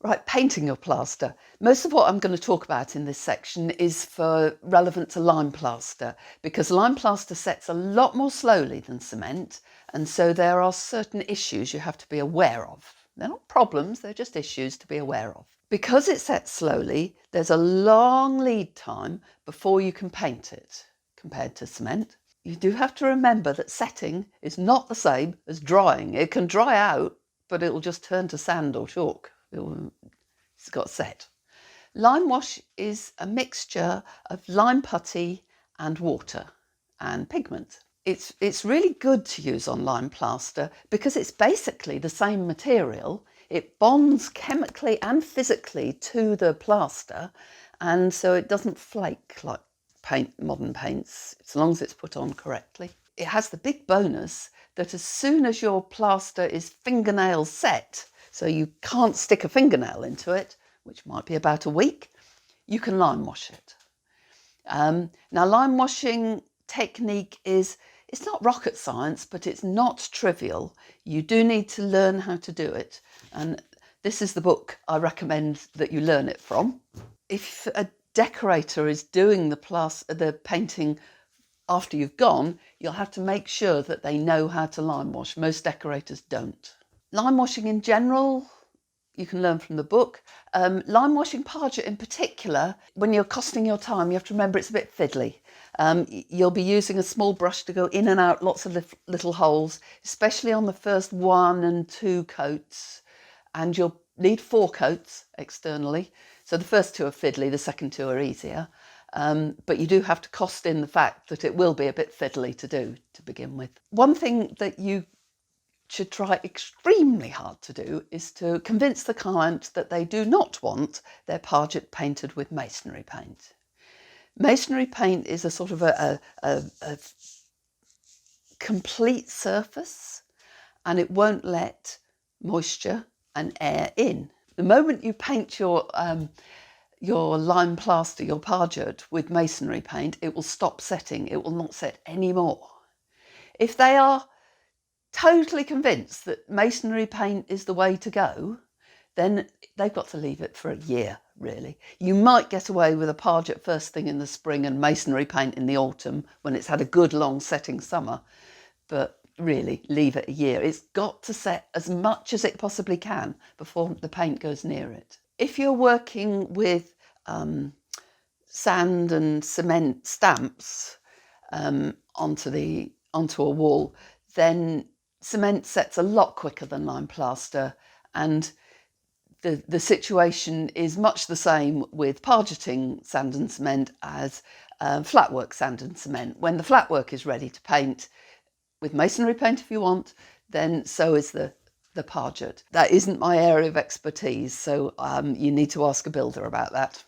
Right, painting your plaster. Most of what I'm going to talk about in this section is relevant to lime plaster, because lime plaster sets a lot more slowly than cement, and so there are certain issues you have to be aware of. They're not problems, they're just issues to be aware of. Because it sets slowly, there's a long lead time before you can paint it compared to cement. You do have to remember that setting is not the same as drying. It can dry out, but it'll just turn to sand or chalk. It's got set. Lime wash is a mixture of lime putty and water and pigment. It's really good to use on lime plaster because it's basically the same material. It bonds chemically and physically to the plaster, and so it doesn't flake like modern paints, as long as it's put on correctly. It has the big bonus that as soon as your plaster is fingernail set, so you can't stick a fingernail into it, which might be about a week, you can lime wash it. Now, lime washing technique it's not rocket science, but it's not trivial. You do need to learn how to do it. And this is the book I recommend that you learn it from. If a decorator is doing the painting after you've gone, you'll have to make sure that they know how to lime wash. Most decorators don't. Lime washing in general, you can learn from the book. Lime washing parget in particular, when you're costing your time, you have to remember it's a bit fiddly. You'll be using a small brush to go in and out lots of little holes, especially on the first 1 and 2 coats. And you'll need 4 coats externally. So the first 2 are fiddly, the second 2 are easier. But you do have to cost in the fact that it will be a bit fiddly to do to begin with. One thing that you should try extremely hard to do is to convince the client that they do not want their parget painted with masonry paint. Masonry paint is a sort of a complete surface, and it won't let moisture and air in. The moment you paint your lime plaster, your parget, with masonry paint, it will stop setting. It will not set anymore. If they are totally convinced that masonry paint is the way to go, then they've got to leave it for a year, really. You might get away with a parget first thing in the spring and masonry paint in the autumn when it's had a good long setting summer, but really leave it a year. It's got to set as much as it possibly can before the paint goes near it. If you're working with sand and cement stamps onto a wall, then cement sets a lot quicker than lime plaster, and the situation is much the same with pargeting sand and cement as flatwork sand and cement. When the flatwork is ready to paint with masonry paint if you want, then so is the parget. That isn't my area of expertise, so you need to ask a builder about that.